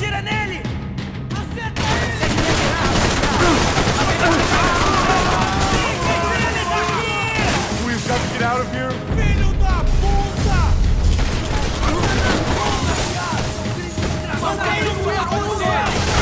Atira nele! Acerta ele! We've got to get out of here. Filho da puta! Mantém o que aconteceu!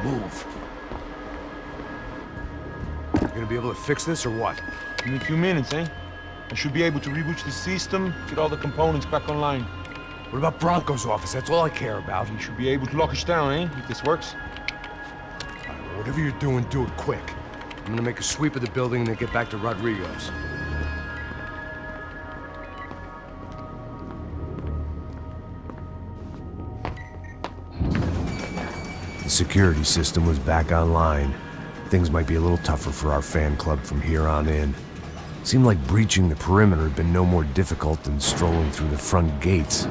Move. You gonna be able to fix this or what? In a few minutes, eh? I should be able to reboot the system, get all the components back online. What about Bronco's office? That's all I care about. You should be able to lock us down, eh? If this works. Whatever you're doing, do it quick. I'm gonna make a sweep of the building and then get back to Rodrigo's. The security system was back online. Things might be a little tougher for our fan club from here on in. Seemed like breaching the perimeter had been no more difficult than strolling through the front gates.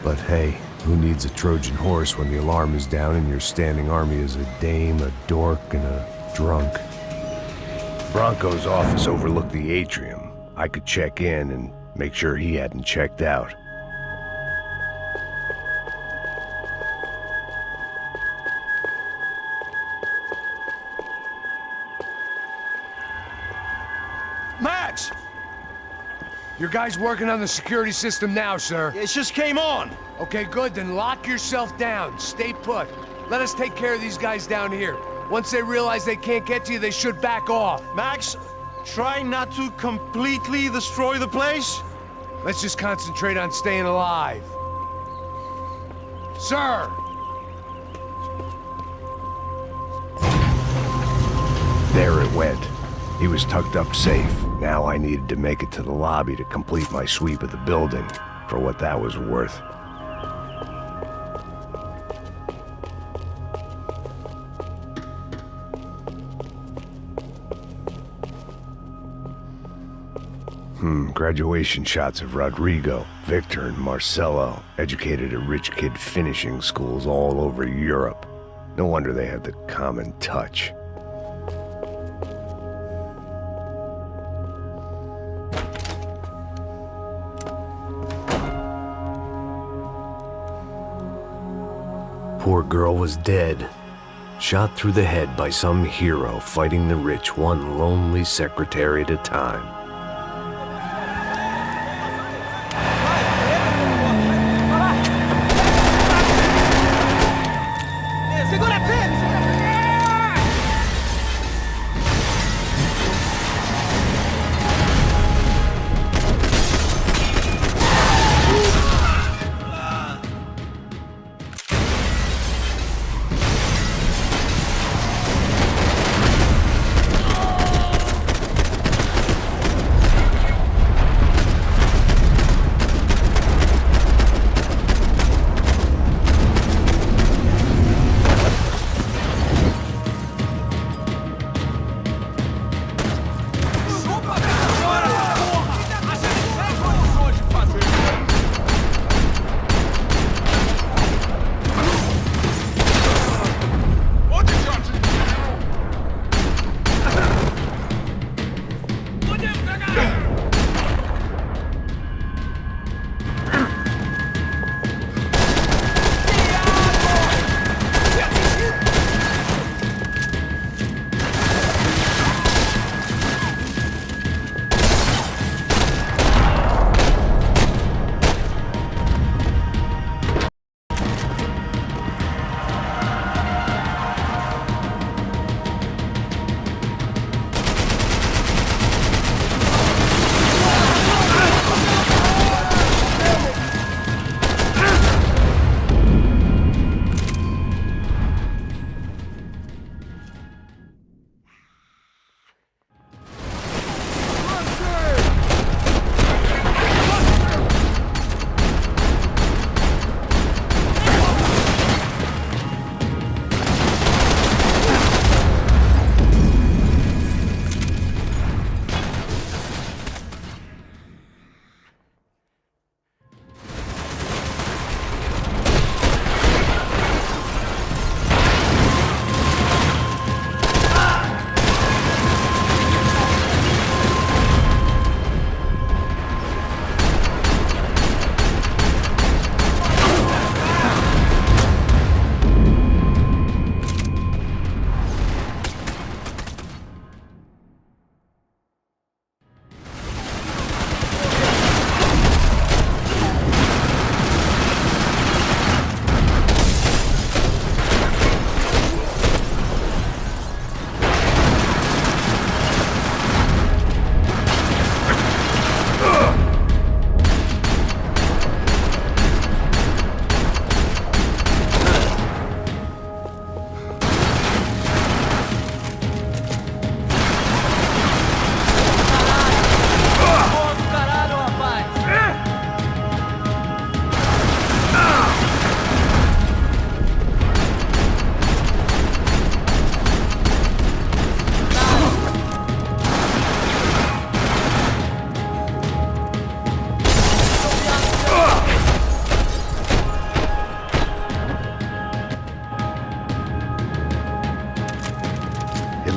But hey, who needs a Trojan horse when the alarm is down and your standing army is a dame, a dork, and a drunk? Bronco's office overlooked the atrium. I could check in and make sure he hadn't checked out. Max! Your guys working on the security system now, sir. It just came on. Okay, good, then lock yourself down. Stay put. Let us take care of these guys down here. Once they realize they can't get to you, they should back off. Max, try not to completely destroy the place. Let's just concentrate on staying alive. Sir! There it went. He was tucked up safe. Now I needed to make it to the lobby to complete my sweep of the building, for what that was worth. Graduation shots of Rodrigo, Victor, and Marcelo, educated at rich kid finishing schools all over Europe. No wonder they had the common touch. Poor girl was dead. Shot through the head by some hero fighting the rich one lonely secretary at a time.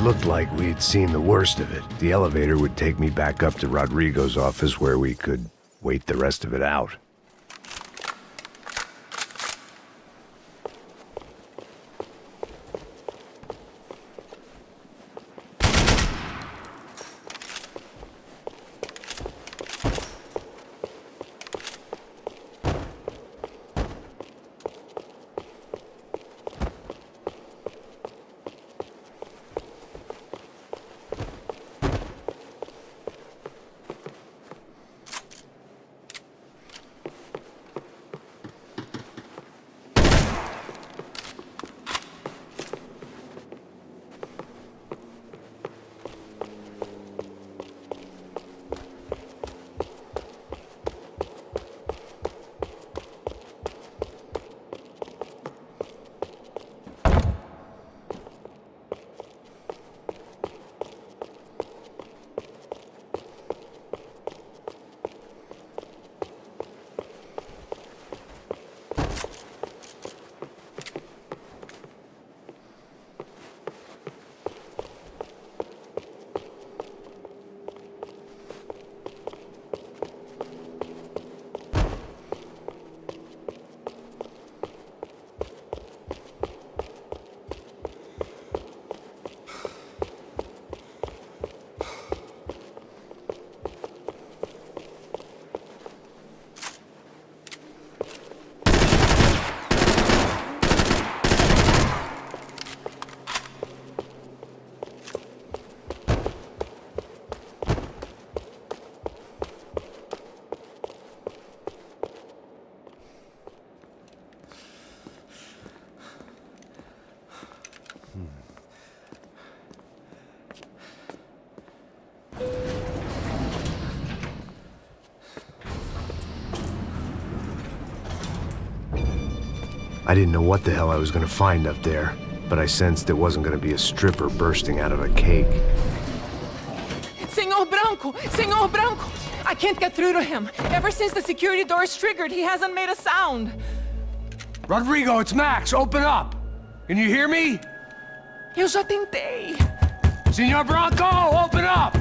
looked like we'd seen the worst of it. The elevator would take me back up to Rodrigo's office where we could wait the rest of it out. I didn't know what the hell I was gonna find up there, but I sensed it wasn't gonna be a stripper bursting out of a cake. Senor Branco! Senor Branco! I can't get through to him. Ever since the security door is triggered, he hasn't made a sound. Rodrigo, it's Max. Open up. Can you hear me? Eu já tentei. Senor Branco, open up!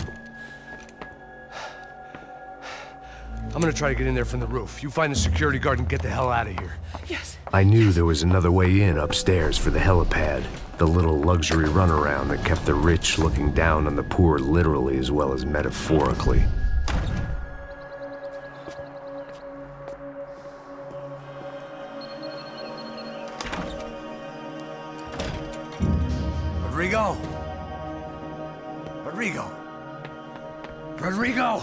I'm gonna try to get in there from the roof. You find the security guard and get the hell out of here. Yes. I knew there was another way in upstairs for the helipad, the little luxury runaround that kept the rich looking down on the poor literally as well as metaphorically. Rodrigo? Rodrigo? Rodrigo?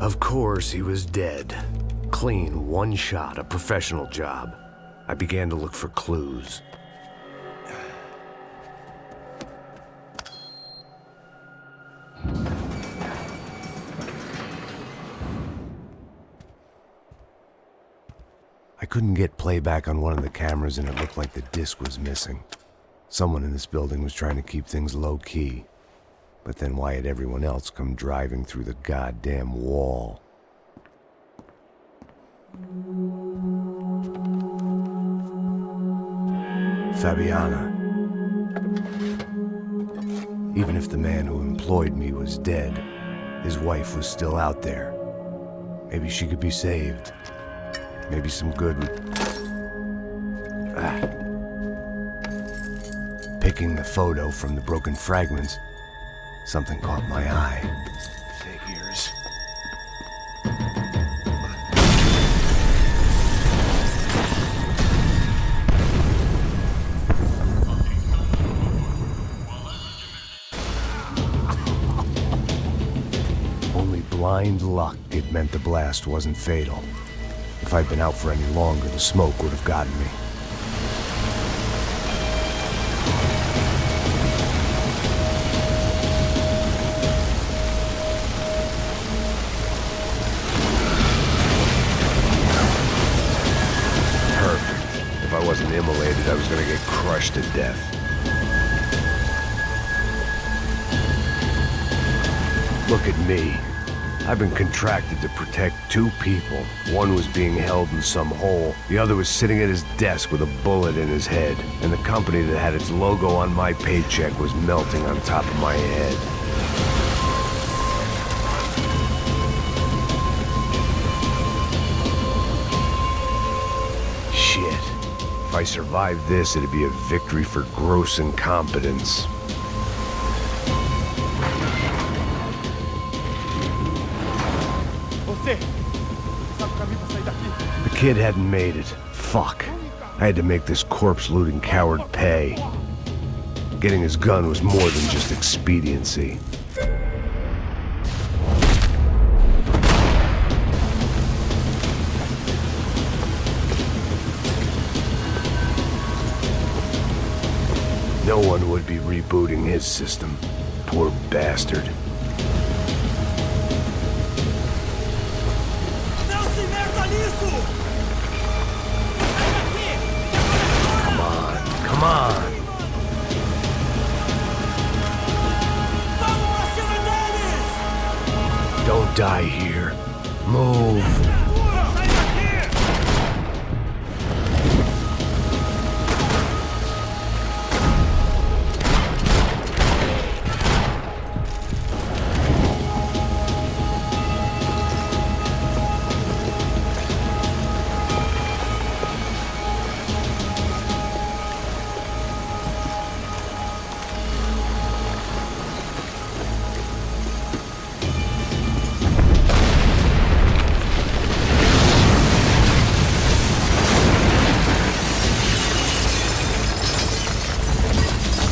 Of course, he was dead. Clean, one shot, a professional job. I began to look for clues. I couldn't get playback on one of the cameras and it looked like the disc was missing. Someone in this building was trying to keep things low-key. But then why had everyone else come driving through the goddamn wall? Fabiana. Even if the man who employed me was dead, his wife was still out there. Maybe she could be saved. Maybe some good would... Picking the photo from the broken fragments, something caught my eye. Figures. Only blind luck it meant the blast wasn't fatal. If I'd been out for any longer, the smoke would have gotten me. Perfect. If I wasn't immolated, I was gonna get crushed to death. Look at me. I've been contracted to protect two people. One was being held in some hole. The other was sitting at his desk with a bullet in his head. And the company that had its logo on my paycheck was melting on top of my head. Shit. If I survived this, it'd be a victory for gross incompetence. The kid hadn't made it. Fuck. I had to make this corpse-looting coward pay. Getting his gun was more than just expediency. No one would be rebooting his system. Poor bastard. Come on. Don't die here. Move.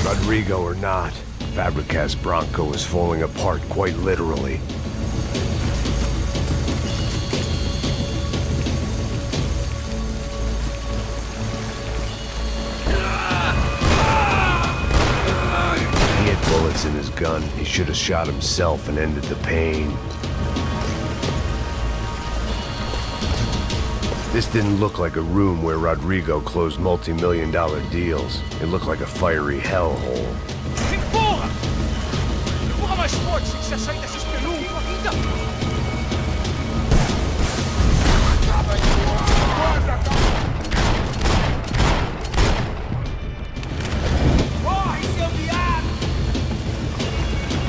Rodrigo or not, Fabricas Bronco was falling apart quite literally. He had bullets in his gun. He should have shot himself and ended the pain. This didn't look like a room where Rodrigo closed multi-million-dollar deals. It looked like a fiery hellhole.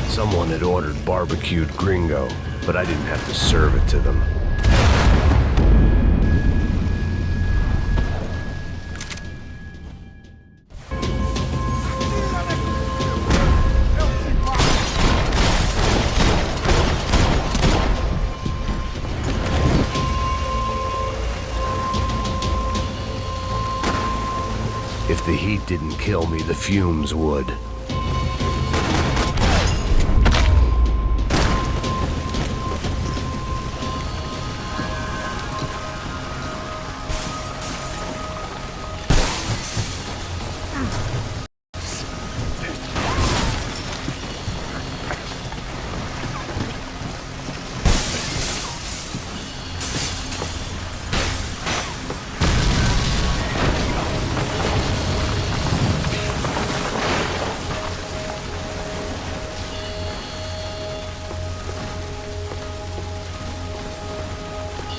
Someone had ordered barbecued gringo, but I didn't have to serve it to them. If the heat didn't kill me, the fumes would.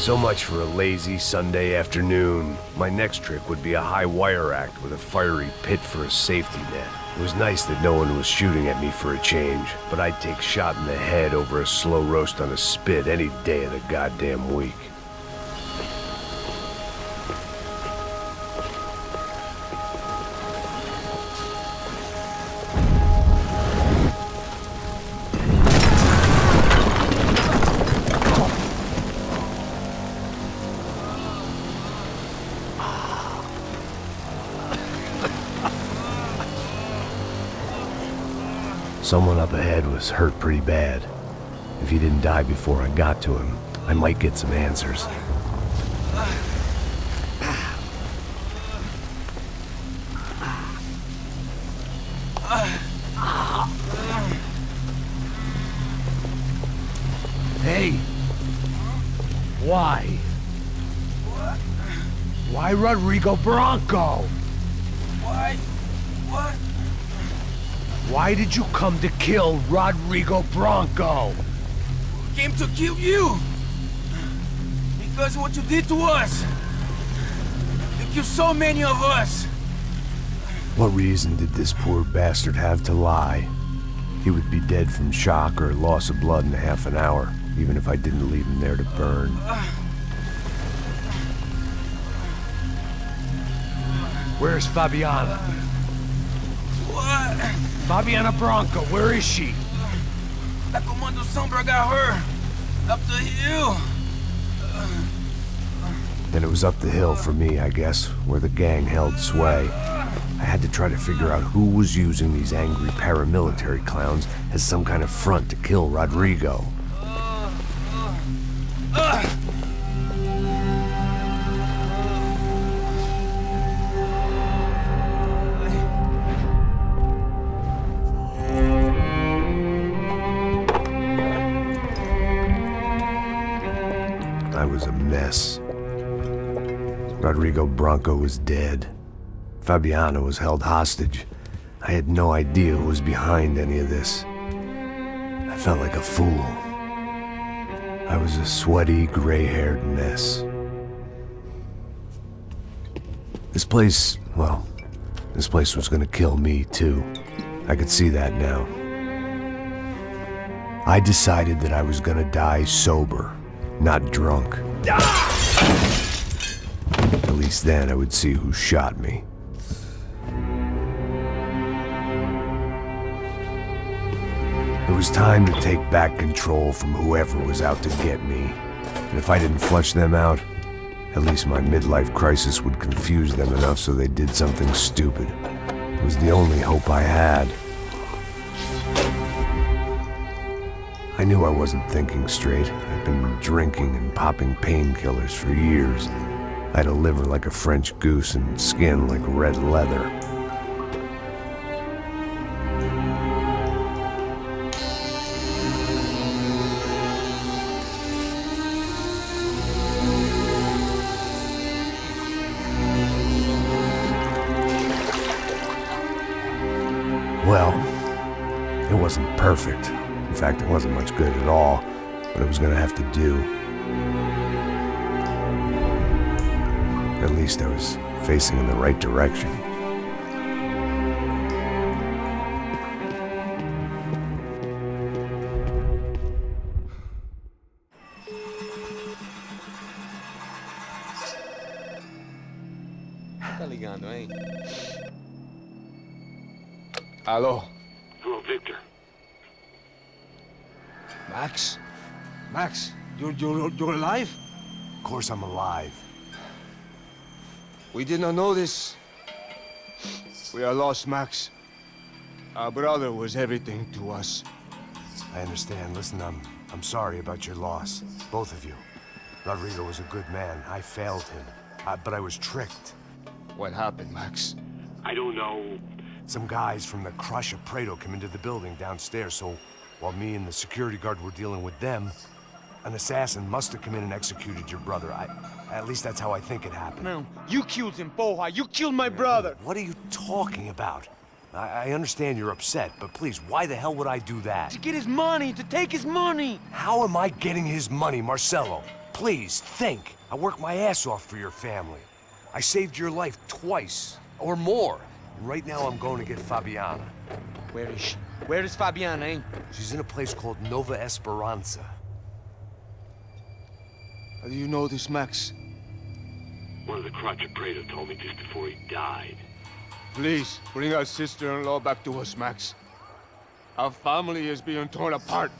So much for a lazy Sunday afternoon. My next trick would be a high wire act with a fiery pit for a safety net. It was nice that no one was shooting at me for a change, but I'd take shot in the head over a slow roast on a spit any day of the goddamn week. Someone up ahead was hurt pretty bad. If he didn't die before I got to him, I might get some answers. Hey! Why? What? Why Rodrigo Bronco? Why? What? Why did you come to kill Rodrigo Bronco? came to kill you. Because of what you did to us. You killed so many of us. What reason did this poor bastard have to lie? He would be dead from shock or loss of blood in half an hour, even if I didn't leave him there to burn. Where's Fabiana? What? Fabiana Branco, where is she? That Comando Sombra got her. Up the hill. Then it was up the hill for me, I guess, where the gang held sway. I had to try to figure out who was using these angry paramilitary clowns as some kind of front to kill Rodrigo. I was a mess. Rodrigo Branco was dead. Fabiana was held hostage. I had no idea who was behind any of this. I felt like a fool. I was a sweaty, gray-haired mess. This place, well, this place was gonna kill me too. I could see that now. I decided that I was gonna die sober, not drunk. At least then I would see who shot me. It was time to take back control from whoever was out to get me. And if I didn't flush them out, at least my midlife crisis would confuse them enough so they did something stupid. It was the only hope I had. I knew I wasn't thinking straight. I'd been drinking and popping painkillers for years. I had a liver like a French goose and skin like red leather. Well, it wasn't perfect. In fact, it wasn't much good at all, but it was gonna have to do. At least I was facing in the right direction. Tá ligando, hein? Alô? Hello, Victor. Max? Max, you're alive? Of course I'm alive. We did not know this. We are lost, Max. Our brother was everything to us. I understand. Listen, I'm sorry about your loss. Both of you. Rodrigo was a good man. I failed him. But I was tricked. What happened, Max? I don't know. Some guys from the Crush of Prado came into the building downstairs, so while me and the security guard were dealing with them, an assassin must have come in and executed your brother. At least that's how I think it happened. No, you killed him, Porra. You killed my brother. What are you talking about? I understand you're upset, but please, why the hell would I do that? To get his money, to take his money. How am I getting his money, Marcelo? Please, think. I worked my ass off for your family. I saved your life twice, or more. And right now I'm going to get Fabiana. Where is she? Where is Fabiana, eh? She's in a place called Nova Esperanza. How do you know this, Max? One of the Crotch of Prado told me just before he died. Please, bring our sister-in-law back to us, Max. Our family is being torn apart.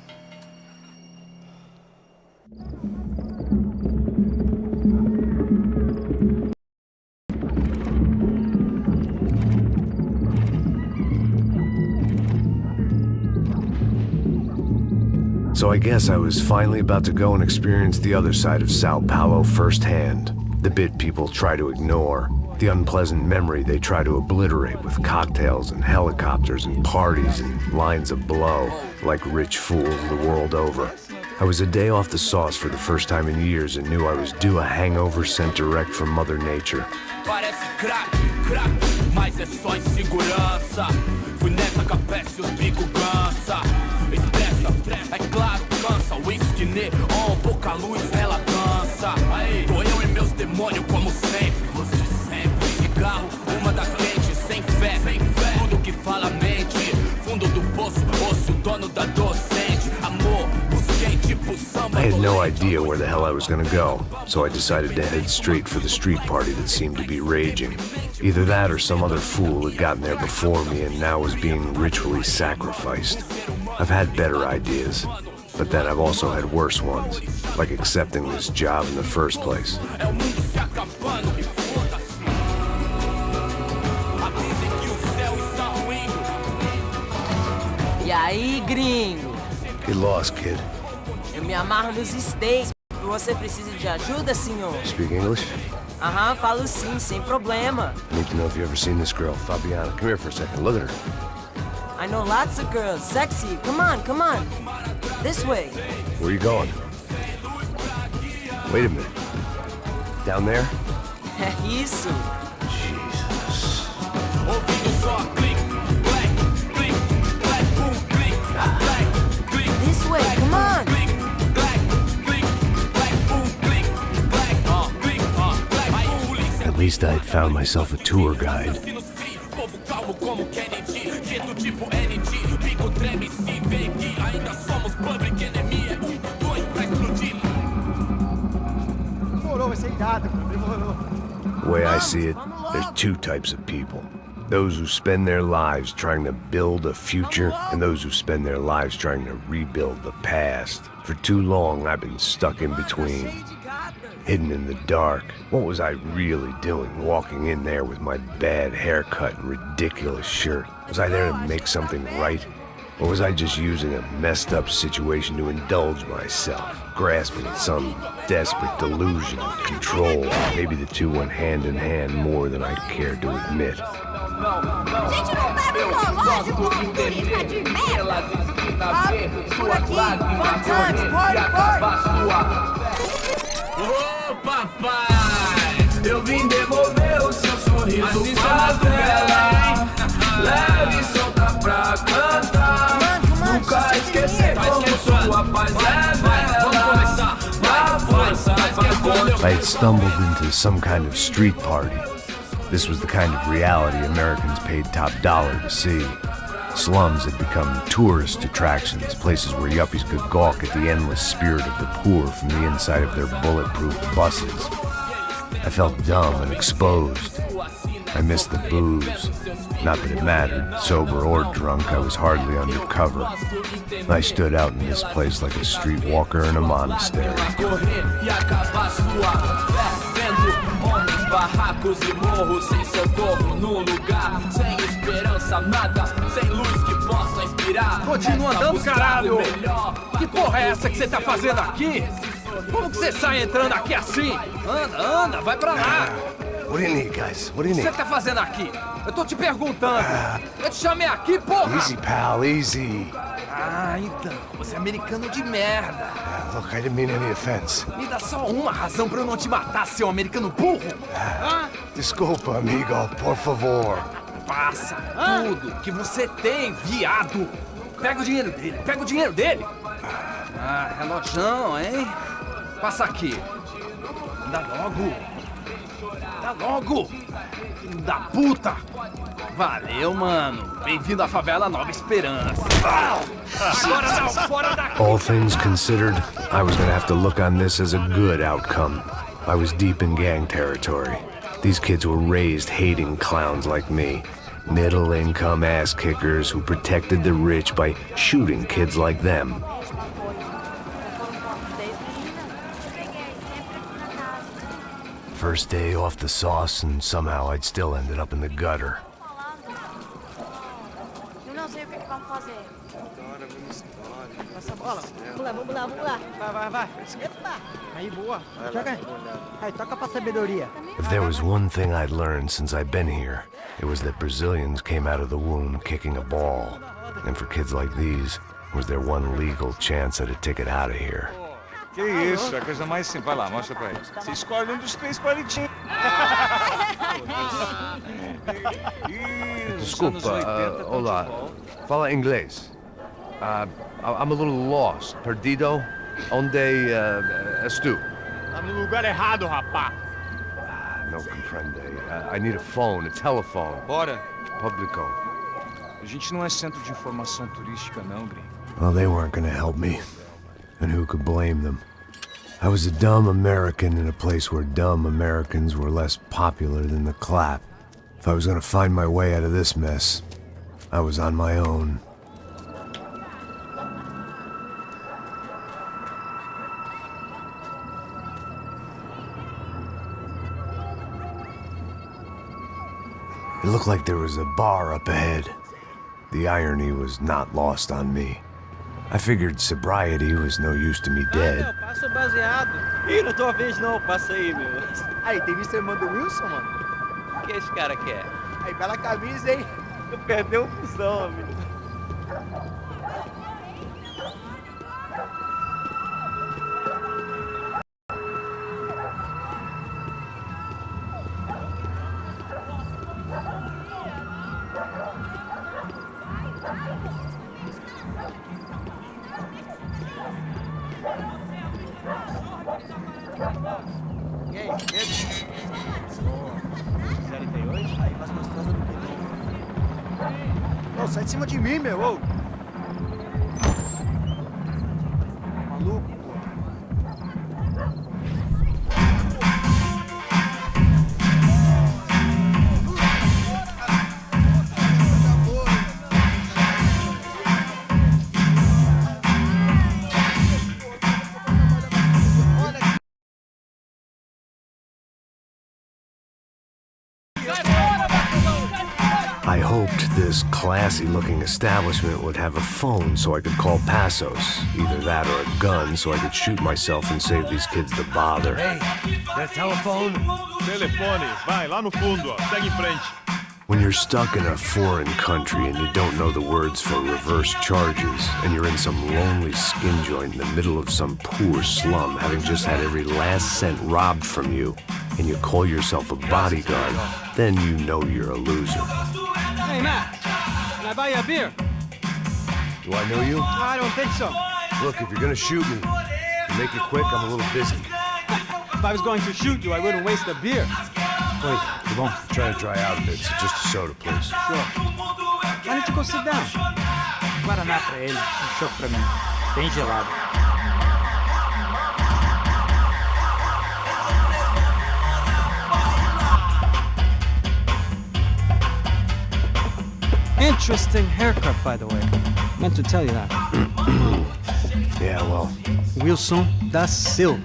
So I guess I was finally about to go and experience the other side of Sao Paulo firsthand. The bit people try to ignore. The unpleasant memory they try to obliterate with cocktails and helicopters and parties and lines of blow, like rich fools the world over. I was a day off the sauce for the first time in years and knew I was due a hangover sent direct from Mother Nature. Parece crack, crack, mas é só insegurança. Fui nessa capé se os bico cansa. Expressa, é claro, cansa. Whisky neon, pouca luz, ela dança. Tô eu e meus demônios como sempre. Cigarro, uma da frente, sem fé. Tudo que fala mente. Fundo do poço, osso, dono da docente. Amor, busquei tipo samba. I had no idea where the hell I was gonna go, so I decided to head straight for the street party that seemed to be raging. Either that or some other fool had gotten there before me and now was being ritually sacrificed. I've had better ideas, but then I've also had worse ones, like accepting this job in the first place. E aí, gringo? Get lost, kid. Eu me amarro nos steaks. Você precisa de ajuda, senhor? Speak English? Aham, falo sim, sem problema. I need to know if you've ever seen this girl, Fabiana. Come here for a second. Look at her. I know lots of girls. Sexy. Come on, come on. This way. Where are you going? Wait a minute. Down there? É isso. Jesus. This way, come on. At least I had found myself a tour guide. The way I see it, there's two types of people. Those who spend their lives trying to build a future, and those who spend their lives trying to rebuild the past. For too long, I've been stuck in between. Hidden in the dark. What was I really doing walking in there with my bad haircut and ridiculous shirt? Was I there to make something right? Or was I just using a messed up situation to indulge myself, grasping at some desperate delusion of control? Maybe the two went hand in hand more than I cared to admit. Gente, não vai pro zoológico, turista de merda! Por aqui, fun times, party! Ô papai, eu vim devolver o seu sorriso favela. Leve e solta pra cantar. Nunca esquecer como sua paz é bela. Na força, I had stumbled into some kind of street party. This was the kind of reality Americans paid top dollar to see. Slums had become tourist attractions, places where yuppies could gawk at the endless spirit of the poor from the inside of their bulletproof buses. I felt dumb and exposed. I missed the booze. Not that it mattered, sober or drunk, I was hardly undercover. I stood out in this place like a streetwalker in a monastery. Barracos e morros sem socorro num lugar sem esperança, nada, sem luz que possa inspirar. Continua andando, caralho! Que porra é essa que você tá fazendo aqui? Como que você sai entrando aqui assim? Anda, anda, vai pra lá! What do you need, guys? What do you O que need? você tá fazendo aqui? Eu tô te perguntando! Eu te chamei aqui, porra! Easy, pal, easy. Ah, então, você é americano de merda! Look, I didn't mean any offense. Me dá só uma razão pra eu não te matar, seu americano burro! Desculpa, amigo, por favor. Passa tudo que você tem, viado! Pega o dinheiro dele, pega o dinheiro dele! Ah, relojão, hein? Passa aqui. Dá logo! Dá logo! Filho da puta! Valeu, mano. Bem-vindo à favela Nova Esperança. Agora não, fora daqui! All things considered, I was gonna have to look on this as a good outcome. I was deep in gang territory. These kids were raised hating clowns like me. Middle-income ass-kickers who protected the rich by shooting kids like them. First day off the sauce, and somehow I'd still ended up in the gutter. Eu não sei o que vamos fazer. Agora vamos embora. Passa a bola. Vamos lá, vamos lá. Vai. Epa! Aí, boa. Joga. Aí, toca pra sabedoria. If there was one thing I'd learned since I'd been here, it was that Brazilians came out of the womb kicking a ball. And for kids like these, was their one legal chance at a ticket out of here. Que isso, é a coisa mais simples. Vai lá, mostra pra ele. Você escolhe um dos três palitinhos. Desculpa, olá. Fala inglês. I'm a little lost. Perdido? Onde estou? Tá no lugar errado, rapá. No comprende. I need a phone, a telephone. Bora. Publico. A gente não é centro de informação turística, não, gringo. Well, they weren't gonna help me. And who could blame them? I was a dumb American in a place where dumb Americans were less popular than the clap. If I was gonna find my way out of this mess, I was on my own. It looked like there was a bar up ahead. The irony was not lost on me. I figured sobriety was no use to me dead. Meu, passa o baseado. Ih, não é tua vez não, passa aí, meu. Aí, tem visto a irmã do Wilson, mano? O que esse cara quer? Aí, bela camisa, hein? Tu perdeu o fusão, amigo. E aí, beleza? Quiserem ter hoje? Aí faz gostosa do que? Ô, sai de cima de mim, meu! Ô. Maluco, pô. I hoped this classy-looking establishment would have a phone so I could call Passos. Either that or a gun so I could shoot myself and save these kids the bother. Hey, that telephone? Telefone, vai, lá no fundo, ó. Segue em frente. When you're stuck in a foreign country and you don't know the words for reverse charges, and you're in some lonely skin joint in the middle of some poor slum, having just had every last cent robbed from you, and you call yourself a bodyguard, then you know you're a loser. Hey, Matt. Can I buy you a beer? Do I know you? I don't think so. Look, if you're gonna shoot me, make it quick, I'm a little busy. If I was going to shoot you, I wouldn't waste a beer. Wait, come on. I'm trying to dry out a bit, so just a soda, please. Sure. Why don't you go sit down? Guaraná pra ele, choco pra mim. Bem gelado. Interesting haircut, by the way. Meant to tell you that. Yeah, well, Wilson da Silva.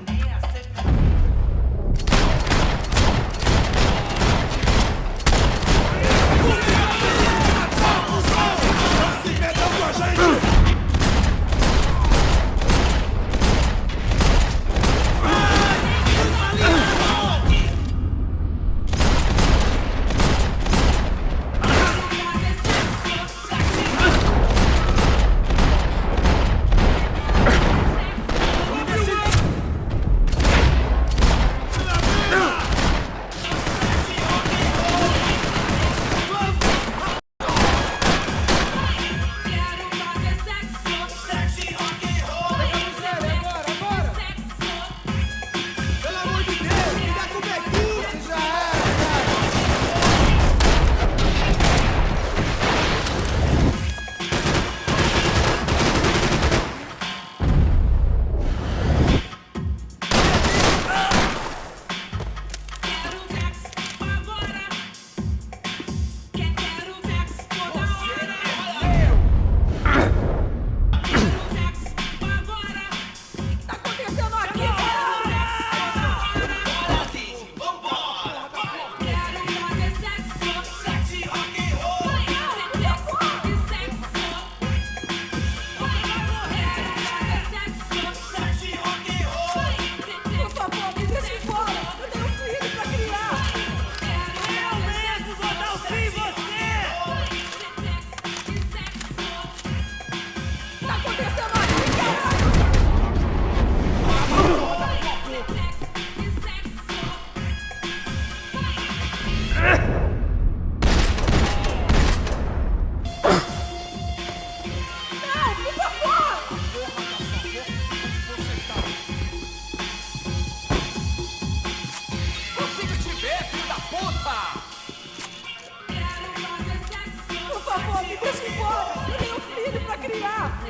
Pô, me deixa embora! Eu tenho um filho pra criar! O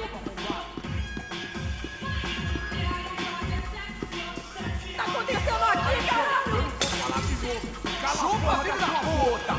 que tá acontecendo aqui, caralho? Chupa, filho da puta!